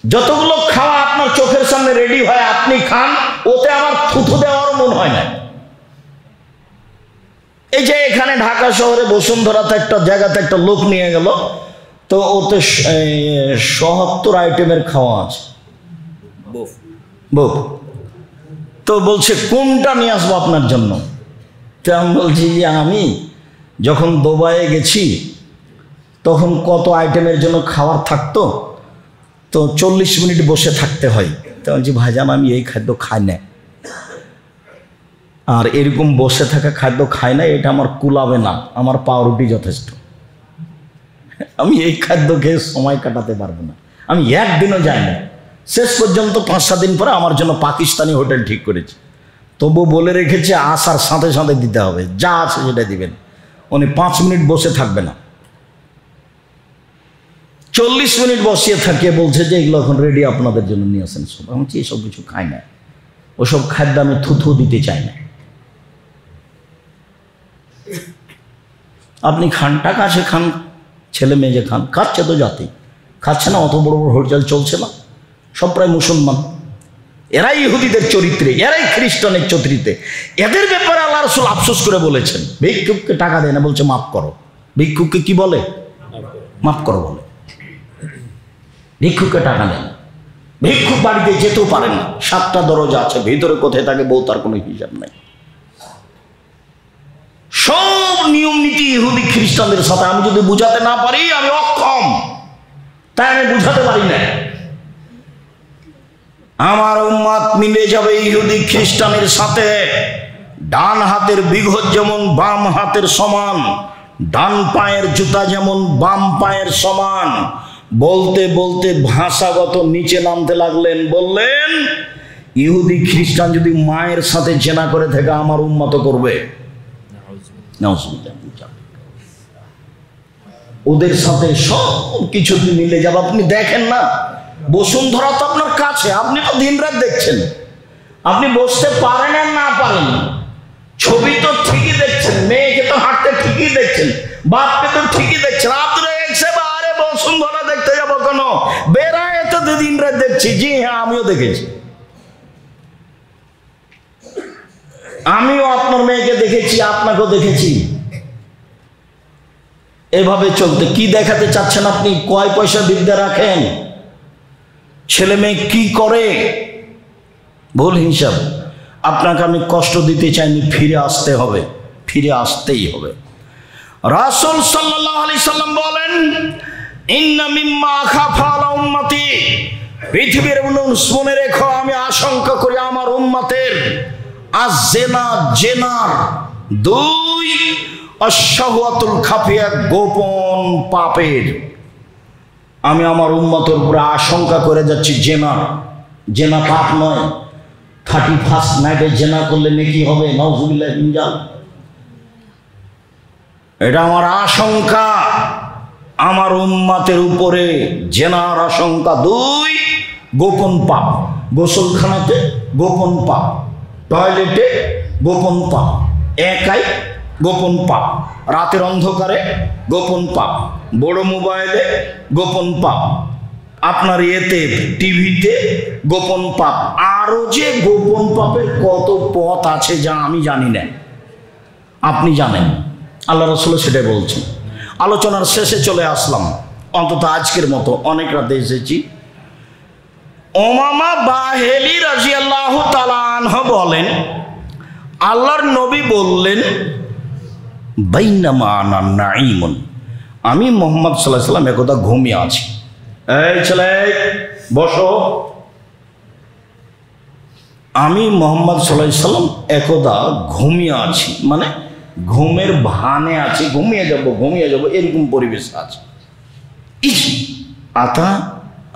যতগুলো খাওয়া আপনার চোখের সামনে রেডি হয় আপনি খান, ওতে আমার থুথু দেওয়ার মন হয় না। এই যে এখানে ঢাকা শহরে বসুন্ধরাতে একটা জায়গাতে একটা লোক নিয়ে গেল, তো ওতে ৭৭ আইটেমের খাওয়া আছে, তো বলছে কোনটা নিয়ে আসবো আপনার জন্য? তো আমি বলছি যে আমি যখন দুবাইয়ে গেছি তখন কত আইটেমের জন্য খাবার থাকতো, তো 40 মিনিট বসে থাকতে হয়। তো বলছি ভাইজান আমি এই খাদ্য খাই না, আর এরকম বসে থাকা খাদ্য খাই না, এটা আমার কুলাবে না, আমার পাউরুটি যথেষ্ট, আমি এই খাদ্য খেয়ে সময় কাটাতে পারবো না, আমি একদিনও যাই না। শেষ পর্যন্ত 5-7 দিন পরে আমার জন্য পাকিস্তানি হোটেল ঠিক করেছি, তবু বলে রেখেছে আসার সাথে সাথে দিতে হবে, যা আছে সেটা দিবেন, উনি 5 মিনিট বসে থাকবে না। 40 মিনিট বসিয়ে থাকিয়ে বলছে যে এগুলো এখন রেডি আপনাদের জন্য নিয়ে আসেন সব। আমি বলছি এসব কিছু খাই না, ওসব খাদ্য আমি থুথু দিতে চাই না। আপনি খান, টাকা আছে খান, ছেলে মেয়ে যে খান, খাচ্ছে তো জাতি, খাচ্ছে না, অত বড় বড় হোটেল চলছে না, সব প্রায় মুসলমান, এরাই ইহুদিদের চরিত্রে, এরাই খ্রিস্টানের চরিত্রে। এদের ব্যাপারে আল্লাহ রাসূল আফসোস করে বলেছেন, ভিক্ষুককে টাকা দেয় না, বলছে মাফ করো। ভিক্ষুককে কি বলে? মাফ করো বলে। ভিক্ষুককে টাকা দেয় না, ভিক্ষুক বাড়িতে যেতেও পারে না, 7টা দরজা আছে, ভিতরে কোথায় থাকে বউ তার কোনো হিসাব নাই। সব নিয়ম নীতি ইহুদি খ্রিস্টানদের সাথে। আমি যদি বুঝাতে না পারি আমি অক্ষম, তাই আমি বুঝাতে পারি না। আমার উম্মত মিলে যাবে ইহুদি খ্রিস্টানের সাথে। ডান হাতের বিঘত যেমন বাম হাতের সমান, ডান পায়ের জুতা যেমন বাম পায়ের সমান। বলতে বলতে ভাষাগত নিচে নামতে লাগলেন, বললেন ইহুদি খ্রিস্টান যদি মায়ের সাথে জেনা করে থাকে আমার উম্মত করবে, ওদের সাথে সব কিছু মিলে যাবে। আপনি দেখেন না, বসুন্ধরা তো আপনার কাছে, আপনি তো দিনরাত দেখছেন, আপনি বসতে পারেন আর না পারেন, ছবি তো ঠিকই দেখছেন, মেয়েকে তো হাঁটতে ঠিকই দেখছেন, বাপকে তো ঠিকই দেখছেন। আপনারা আরে বসুন্ধরা দেখতে যাবো কেন, বেড়ায় তো দিনরাত দেখছি। জি হ্যাঁ, আমিও দেখেছি, আমিও আপনার মেয়েকে দেখেছি, আপনাকেও দেখেছি। এভাবে চলতে কি দেখাতে চাচ্ছেন আপনি? কয় পয়সা বিদ্যা রাখেন, ছেলে মেয়ে কি করে, ভুল হিসাব। আপনাকে আমি কষ্ট দিতে চাইনি, ফিরে আসতে হবে, ফিরে আসতেই হবে। রাসূল সাল্লাল্লাহু আলাইহি সাল্লাম বলেন, ইন্না মিম্মা আখাফা আলা উম্মতি, পৃথিবীর মানুষ মনে রেখো আমি আশঙ্কা করি আমার উম্মতের আজ-জিনা, জেনার 2, আশ-শাহওয়াতুল খাফিয়া, গোপন পাপের। আমি আমার উম্মতের উপরে আশঙ্কা করে যাচ্ছি জেনা। জেনা পাপ নয়, 31st নাইটে জেনা করলে নেকি হবে, নাউজুবিল্লাহ মিন যালিক। এটা আমার আশঙ্কা, আমার উম্মতের উপরে জেনার আশঙ্কা। 2, গোপন পাপ, গোসলখানাতে গোপন পাপ, টয়লেটে গোপন পাপ, একাই গোপন পাপ, রাতের অন্ধকারে গোপন পাপ, বড় মোবাইলে গোপন পাপ, আপনার এতে টিভিতে গোপন পাপ। আরো যে গোপন পাপের কত পথ আছে যা আমি জানি না, আপনি জানেন, আল্লাহ রাসূল সেটাই বলছেন। আলোচনার শেষে চলে আসলাম, অন্তত আজকের মতো, অনেক রাতে এসেছি। উমামা বাহিলি রাদিয়াল্লাহু তাআলা আনহু বলেন, আল্লাহর নবী বললেন, বাইনামা আনা নাঈমুন, আমি মুহাম্মদ সাল্লাল্লাহু আলাইহি ওয়াসাল্লাম একদা ঘুমিয়ে আছি। এই ছেলে বসো। আমি মুহাম্মদ সাল্লাল্লাহু আলাইহি ওয়াসাল্লাম একদা ঘুমিয়ে আছি, মানে ঘুমের ভানে আছি, ঘুমিয়ে যাব এরকম পরিবেশ আছে। ইজ আতা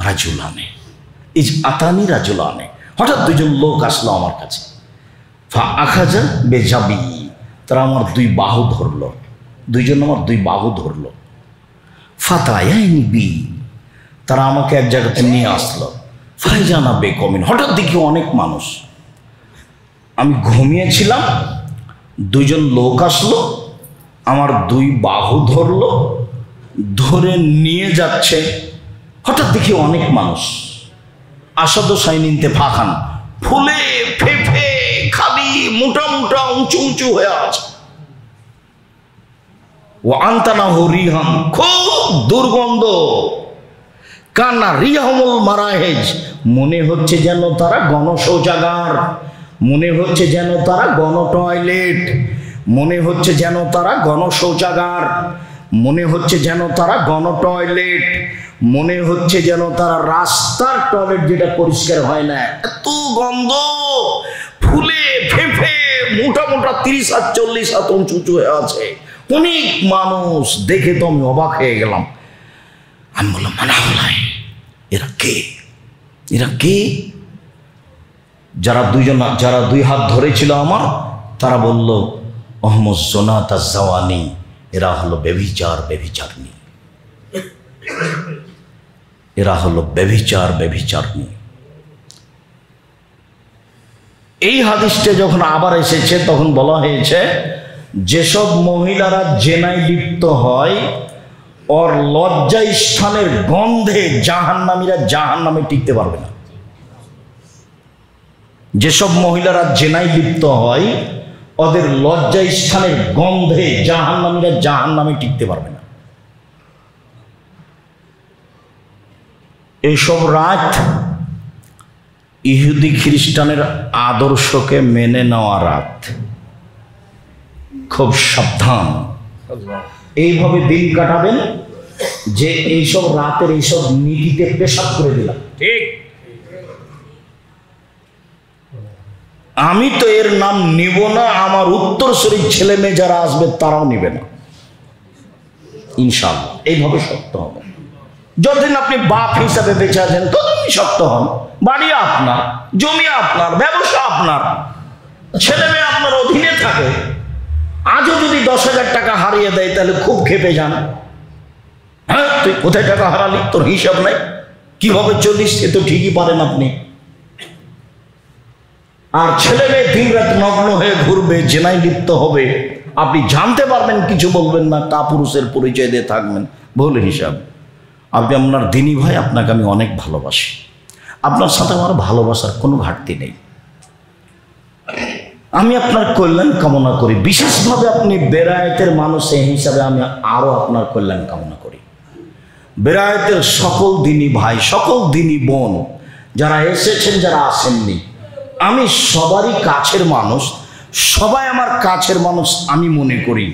রাজুলানে, ইজ আতানি রাজুলানে, হঠাৎ 2জন লোক আসলো আমার কাছে। ফা আখাজা বেজাবি, তারা আমার 2 বাহু ধরলো, 2জন আমার 2 বাহু ধরলো। ফাতায়াইনি বি, তারা আমাকে এক জায়গাতে নিয়ে আসলো। ফাইজানা বেকমিন, হঠাৎ দেখি অনেক মানুষ। আমি ঘুমিয়েছিলাম, 2জন লোক আসলো, আমার 2 বাহু ধরলো, ধরে নিয়ে যাচ্ছে। হঠাৎ দেখি অনেক মানুষ, আসাদু সাইনিনতে ফাঁকান, ফুলে ফেফে খালি মোটা মোটা উঁচু উঁচু হয়ে আছে। ও আন্তানা রিহাম, খুব দুর্গন্ধ। কান্না রিহামুল মারাহেজ, মনে হচ্ছে যেন তারা গণশৌচাগার, মনে হচ্ছে যেন তারা গণ টয়লেট, মনে হচ্ছে যেন তারা গণশৌচাগার, মনে হচ্ছে যেন তারা গণ টয়লেট, মনে হচ্ছে যেন তারা রাস্তার টয়লেট যেটা পরিষ্কার হয় না, এত গন্ধ। ফুলে ফেফে মোটা মোটা 30 হাত 40 হাত উঁচু উঁচু হয়ে আছে, অনেক মানুষ। দেখে তো আমি অবাক হয়ে গেলাম। আমি বললাম মানাহলাই, এরা কে? এরা কে? যারা দুই হাত ধরেছিল আমার, তারা বলল অহমদ জোনাতা জাওয়ানি, এরা হলো বেভিচারনী, এরা হলো বেভিচারনী। এই হাদিসটা যখন আবার এসেছে তখন বলা হয়েছে যেসব মহিলারা জেনায় লিপ্ত হয় ওর লজ্জা স্থানের গন্ধে জাহান্নামীরা জাহান্নামে টিকতে পারবে না। যেসব মহিলারা জেনায় লিপ্ত হয় ওদের লজ্জা স্থানের গন্ধে জাহান্নামীরা জাহান্নামে টিকতে পারবে না। এইসব রাত ইহুদি খ্রিস্টানের আদর্শকে মেনে নেওয়া রাত। খুব সাবধান, এইভাবে দিন কাটাবেন যে এইসব রাতের এইসব নীতিতে পেশাব করে দিলাম। ঠিক, আমি তো এর নাম নিব না, আমার উত্তরসূরির ছেলে মেয়ে যারা আসবে তারাও নিবে না ইনশাআল্লাহ। এইভাবে শক্ত হবে। যতদিন আপনি বাপ হিসাবে বেঁচে আছেন ততদিন শক্ত হন। বাড়ি আপনার, জমি আপনার, ব্যবসা আপনার, ছেলে মেয়ে আপনার অধীনে থাকে। আজও যদি 10,000 টাকা হারিয়ে দেয় তাহলে খুব খেপে যান। হ্যাঁ, তুই কোথায় টাকা হারালি, তোর হিসাব নাই, কিভাবে চলিস সে তো ঠিকই পারেন আপনি। আর ছেলে মেয়ে দিন রাত নগ্ন হয়ে ঘুরবে, জেনায় লিপ্ত হবে, আপনি জানতে পারবেন, কিছু বলবেন না, কাপুরুষের পরিচয় দিয়ে থাকবেন। ভুল হিসাব। আপনি আপনার দিনী ভাই, আপনাকে আমি অনেক ভালোবাসি, আপনার সাথে আমার ভালোবাসার কোনো ঘাটতি নেই। আমি আপনার কল্যাণ কামনা করি, বিশেষভাবে আপনি বেরায়েতের মানুষ এই হিসাবে আমি আরও আপনার কল্যাণ কামনা করি। বেরায়েতের সকল দিনী ভাই, সকল দিনী বোন যারা এসেছেন, যারা আসেননি, আমি সবারই কাছের মানুষ, সবাই আমার কাছের মানুষ আমি মনে করি।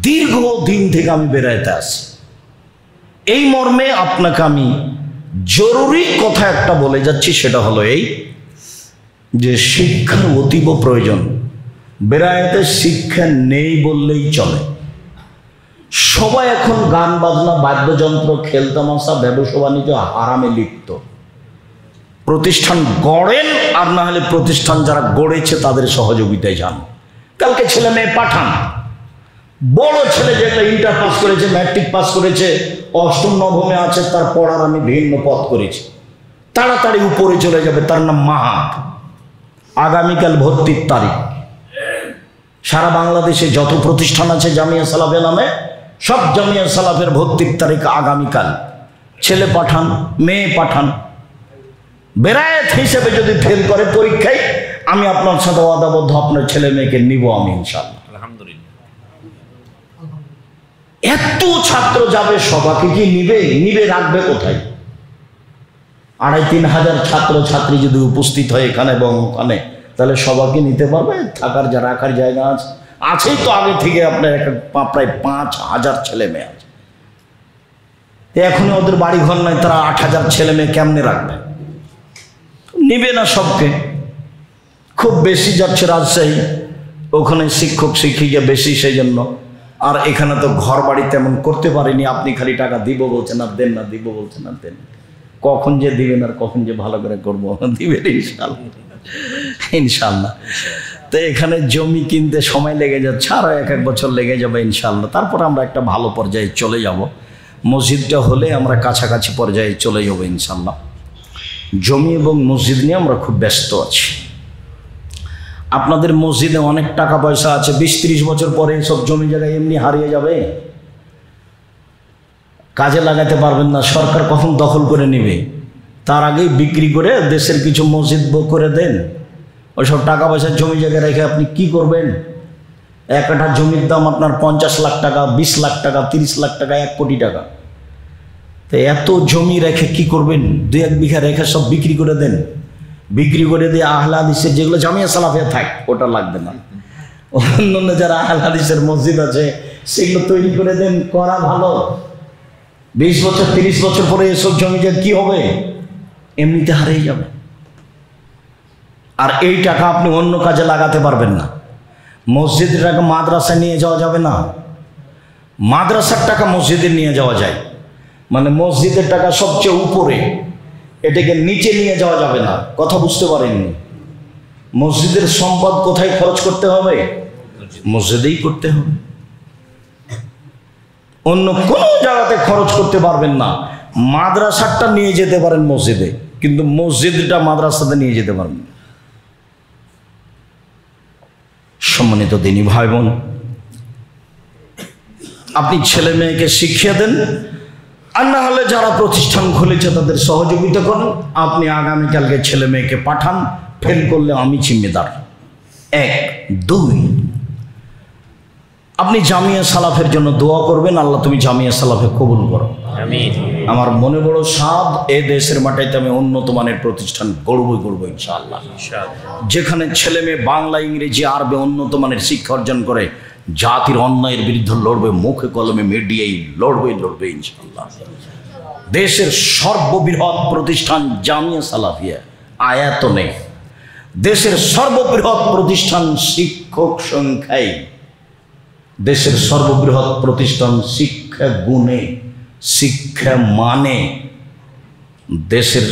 দীর্ঘদিন থেকে আমি বেরায়েতে আসি। এই মর্মে আপনাকে আমি জরুরি কথা একটা বলে যাচ্ছি, সেটা হলো এই যে শিক্ষার অতীব প্রয়োজন। বেরায়েতে শিক্ষা নেই বললেই চলে। সবাই এখন গান বাজনা, বাদ্যযন্ত্র, খেলতামাশা, ব্যবসা বাণিজ্য, হারামে লিপ্ত। প্রতিষ্ঠান গড়েন, আর না হলে প্রতিষ্ঠান যারা গড়েছে তাদের সহযোগিতায় যান। কালকে ছেলে মেয়ে পাঠান। বড় ছেলে যেটা ইন্টার পাস করেছে, ম্যাট্রিক পাস করেছে, অষ্টম নবমে আছে, তার পড়ার আমি ভিন্ন পথ করেছি, তাড়াতাড়ি উপরে চলে যাবে, তার নাম মাহাত। আগামীকাল ভর্তির তারিখ। সারা বাংলাদেশে যত প্রতিষ্ঠান আছে জামিয়া সালাফে নামে, সব জামিয়া সালাফের ভর্তির তারিখ আগামীকাল। ছেলে পাঠান, মেয়ে পাঠান। বেরায়েত হিসেবে যদি ফেল করে পরীক্ষায়, আমি আপনার সাথে ওয়াদাবদ্ধ, আপনার ছেলে মেয়েকে নিব আমি ইনশাআল্লাহ। আলহামদুলিল্লাহ। এত ছাত্র যাবে, সবাইকে কি নিবে রাখবে কোথায়? 2,5-3 হাজার ছাত্র ছাত্রী যদি উপস্থিত হয় এখানে এবং ওখানে, তাহলে সবাইকে নিতে পারবে? থাকার যা রাখার জায়গা আছেই তো আগে থেকে। আপনার প্রায় 5,000 ছেলে মেয়ে আছে। এখনই ওদের বাড়ি ঘর নয়, তারা 8,000 ছেলে মেয়ে কেমনে রাখবে? নিবে না সবকে। খুব বেশি যাচ্ছে রাজশাহী, ওখানে শিক্ষক শিক্ষিকা বেশি, সেই জন্য। আর এখানে তো ঘর বাড়ি তেমন করতে পারিনি। আপনি খালি টাকা দিব বলছেন আর দেন না, দিব বলছেন আর দেন। কখন যে দিবেন আর কখন যে ভালো করে করবো, দিবেন ইনশাআল্লাহ, ইনশাআল্লাহ। তো এখানে জমি কিনতে সময় লেগে যাচ্ছে, আরও 1 বছর লেগে যাবে ইনশাআল্লাহ। তারপর আমরা একটা ভালো পর্যায়ে চলে যাব। মসজিদটা হলে আমরা কাছাকাছি পর্যায়ে চলে যাব ইনশাআল্লাহ। জমি এবং মসজিদ নিয়ে আমরা খুব ব্যস্ত আছি। আপনাদের মসজিদে অনেক টাকা পয়সা আছে, 20-30 বছর পরে সব জমি জায়গায় এমনি হারিয়ে যাবে, কাজে লাগাতে পারবেন না। সরকার কখন দখল করে নেবে, তার আগেই বিক্রি করে দেশের কিছু মসজিদ করে দেন। ওইসব টাকা পয়সা জমি জায়গায় রেখে আপনি কি করবেন? এক কাঠা জমির দাম আপনার 50 লাখ টাকা, 20 লাখ টাকা, 30 লাখ টাকা, 1 কোটি টাকা। তো এত জমি রেখে কি করবেন? 2-1 বিঘা রেখে সব বিক্রি করে দেন। বিক্রি করে দিয়ে আহলে হাদিসের যেগুলো জামিয়া সালাফিয়া থাক, ওটা লাগবে না। অন্যান্য যারা আহলে হাদিসের মসজিদ আছে সেগুলো তৈরি করে দেন, করা ভালো। 20 বছর 30 বছর পরে এসব জমি কি হবে? এমনিতে হারিয়ে যাবে। আর এই টাকা আপনি অন্য কাজে লাগাতে পারবেন না। মসজিদের টাকা মাদ্রাসায় নিয়ে যাওয়া যাবে না, মাদ্রাসার টাকা মসজিদে নিয়ে যাওয়া যায়। মানে মসজিদের টাকা সবচেয়ে উপরে, এটাকে নিচে নিয়ে যাওয়া যাবে না। কথা বুঝতে পারেননি? মসজিদের সম্পদ কোথায় খরচ করতে হবে? মসজিদেই করতে হবে, অন্য কোনো জায়গাতে খরচ করতে পারবেন না। মাদ্রাসাটা নিয়ে যেতে পারেন মসজিদে, কিন্তু মসজিদটা মাদ্রাসাতে নিয়ে যেতে পারবেন। সম্মানিত দিনী ভাই বোন, আপনি ছেলে মেয়েকে শিখিয়ে দেন, আর না হলে যারা প্রতিষ্ঠান খুলেছে তাদের সহযোগিতা করুন। আপনি আগামীকালকে ছেলে মেয়েকে পাঠান, ফেল করলে আমি জিম্মেদার। 1, 2, আপনি জামিয়া সালাফের জন্য দোয়া করবেন, আল্লাহ তুমি জামিয়া সালাফে কবুল করো। আমিন। আমার মনে বড় সাদ, এই দেশের মাটিতে আমি উন্নত মানের প্রতিষ্ঠান গড়বই ইনশাআল্লাহ। যেখানে ছেলে মেয়ে বাংলা, ইংরেজি, আরবি উন্নত মানের শিক্ষা অর্জন করে জাতির অন্যায়ের বিরুদ্ধে লড়বে, মুখে কলমে মিডিয়ায় লড়বে ইনশাআল্লাহ। দেশের সর্ববৃহৎ প্রতিষ্ঠান জামিয়া সালাফিয়া, আয়াতনে দেশের সর্ববৃহৎ প্রতিষ্ঠান, শিক্ষক সংখ্যায় দেশের সর্ববৃহৎ প্রতিষ্ঠান, শিক্ষা গুণে, শিক্ষা মানে দেশের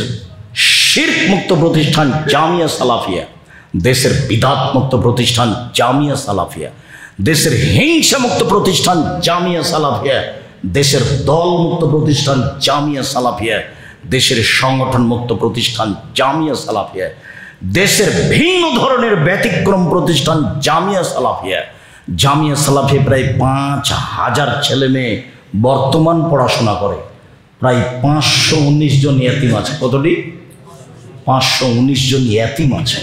শিরক মুক্ত প্রতিষ্ঠান জামিয়া সালাফিয়া, দেশের বিদাত মুক্ত প্রতিষ্ঠান জামিয়া সালাফিয়া, দেশের হিংসা মুক্ত প্রতিষ্ঠান জামিয়া সালাফিয়া, দেশের দল মুক্ত প্রতিষ্ঠান জামিয়া সালাফিয়া, দেশের সংগঠন মুক্ত প্রতিষ্ঠান জামিয়া সালাফিয়া, দেশের ভিন্ন ধরনের ব্যতিক্রম প্রতিষ্ঠান জামিয়া সালাফিয়া। জামিয়া সালাফিয়া প্রায় 5000 ছেলে মেয়ে বর্তমান পড়াশোনা করে। প্রায় 519 জন ইয়াতিম আছে। কতটি? 519 জন ইয়াতিম আছে।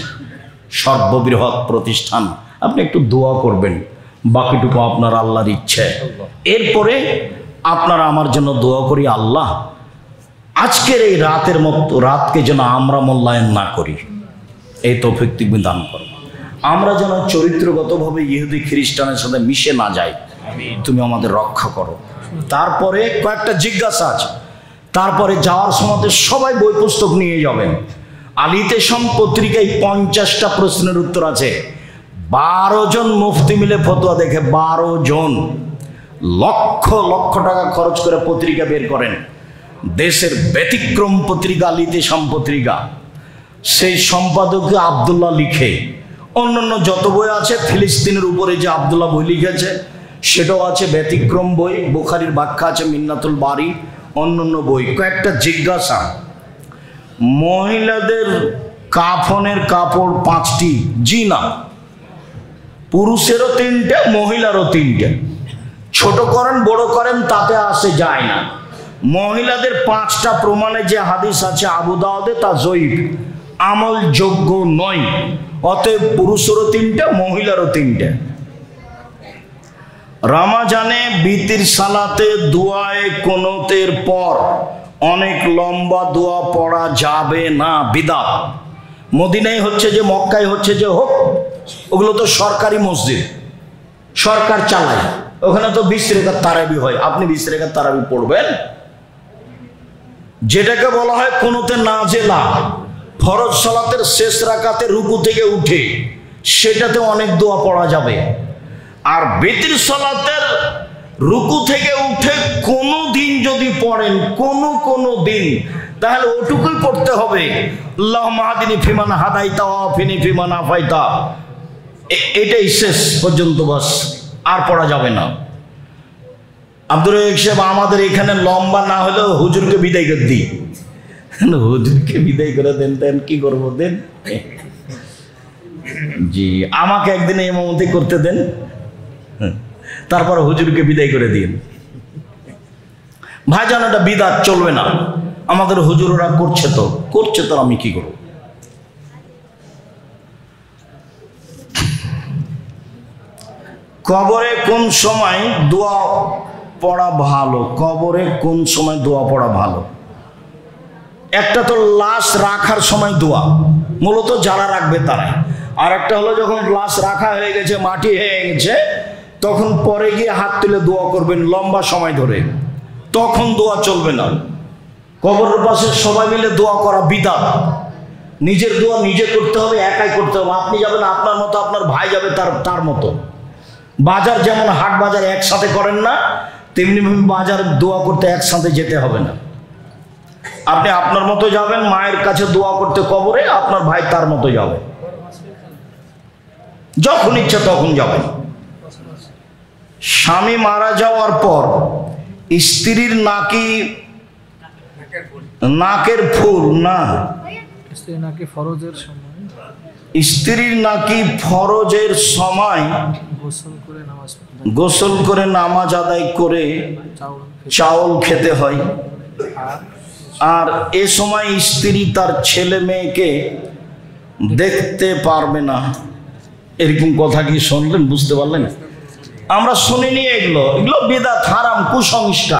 সর্ববৃহৎ প্রতিষ্ঠান। আপনি একটু দোয়া করবেন, বাকিটুকু আপনার আল্লাহর ইচ্ছে। এরপরে আপনারা আমার জন্য দোয়া করি, আল্লাহ আজকের এই রাতের মতো রাতকে যেন আমরা মূল্যায়ন না করি, এই তৌফিক তুমি দান করো। আমরা যেন চরিত্রগতভাবে ইহুদি খ্রিস্টানের সাথে মিশে না যাই, তুমি আমাদের রক্ষা করো। তারপরে কয়েকটা জিজ্ঞাসা আছে। তারপরে যাওয়ার সময় সবাই বই পুস্তক নিয়ে যাবেন। আলিতেশম পত্রিকায় 50টা প্রশ্নের উত্তর আছে। 12 জন মুফতি মিলে ফতোয়া দেখে, 12 জন লক্ষ লক্ষ টাকা খরচ করে পত্রিকা বের করেন। দেশের ব্যতিক্রম পত্রিকা আলিতেশম পত্রিকা, সেই সম্পাদক আব্দুল্লাহ লিখে। অন্যান্য যত বই আছে, ফিলিস্তিনের উপরে যে আব্দুল্লাহ বই লিখেছে সেটাও আছে, ব্যতিক্রম বই, বুখারীর ব্যাখ্যা আছে, মিন্নাতুল বারি, অন্যান্য বই। কয়েকটা জিজ্ঞাসা। মহিলাদের কাফনের কাপড় 5টি? জি না, পুরুষেরও 3টে, মহিলারও 3টে। ছোট করেন বড় করেন তাতে আসে যায় না। মহিলাদের 5টা প্রমাণে যে হাদিস আছে আবু দাউদে, তা জয়ীফ, আমলযোগ্য নয়। অতএব পুরুষেরও 3টে, মহিলারও 3টে। রমজানে বিতির সালাতে দোয়ায়ে কুনুতের পর অনেক লম্বা দোয়া পড়া যাবে না, বিদআত। মদিনায় হচ্ছে যে, মক্কায় হচ্ছে যে হোক, ওগুলো তো সরকারি মসজিদ, সরকার চালায়। ওখানে তো 20 রাকাত তারাবি হয়। আপনি 20 রাকাত তারাবি পড়বেন? যেটাকে বলা হয় কুনুতে নাজেলা, ফরজ সালাতের শেষ রাকাতে রুকু থেকে উঠে, সেটাতে অনেক দোয়া পড়া যাবে। আর বিতির সালাতের রুকু থেকে উঠে কোনো দিন যদি পড়েন, কোনো দিন, তাহলে ওটুকুই পড়তে হবে, আল্লাহুম্মা হাদিনি ফিমান হাদাইতা ওয়া আফিনি ফিমান আফাইতা। এটাই শেষ পর্যন্ত, বাস, আর পড়া যাবে না। আব্দুর রহিম সাহেব, আমাদের এখানে লম্বা না হলেও হুজুরকে বিদায় করে দিই। হুজুরকে বিদায় করে দেন, দেন কি করবো, দেন। জি, আমাকে একদিন ইমামতি করতে দেন, তারপর হুজুরকে বিদায় করে দিন। ভাইজান, এটা বিদআত, চলবে না। আমাদের হুজুররা করছে তো আমি কি করব? কবরে কোন সময় দোয়া পড়া ভালো? কবরে কোন সময় দোয়া পড়া ভালো? একটা তো লাশ রাখার সময় দোয়া, মূলত যারা রাখবে তারাই। আর একটা হলো যখন লাশ রাখা হয়ে গেছে, মাটি হয়ে গেছে, তখন পরে গিয়ে হাত তুলে দোয়া করবেন লম্বা সময় ধরে, তখন দোয়া চলবে না। কবরের পাশে সবাই মিলে দোয়া করা বিদআত। নিজের দোয়া নিজে করতে হবে, একাই করতে হবে। আপনি যাবেন আপনার মতো, আপনার ভাই যাবে তার মতো। বাজার যেমন হাট বাজার একসাথে করেন না, তেমনি বাজার দোয়া করতে একসাথে যেতে হবে না। আপনি আপনার মতো যাবেন মায়ের কাছে দোয়া করতে কবরে, আপনার ভাই তার মতো যাবে, যখন ইচ্ছা তখন যাবেন। স্বামী মারা যাওয়ার পর স্ত্রীর নাকের ফুল না, স্ত্রীর নাকি ফরজের সময় গোসল করে নামাজ আদায় করে চাউল খেতে হয়, আর এ সময় স্ত্রী তার ছেলে মেয়েকে দেখতে পারবে না। এরকম কথা কি শুনলেন? বুঝতে পারলেন? আমরা শুনিনি এগুলো বিদআত, হারাম, কুসংস্কার।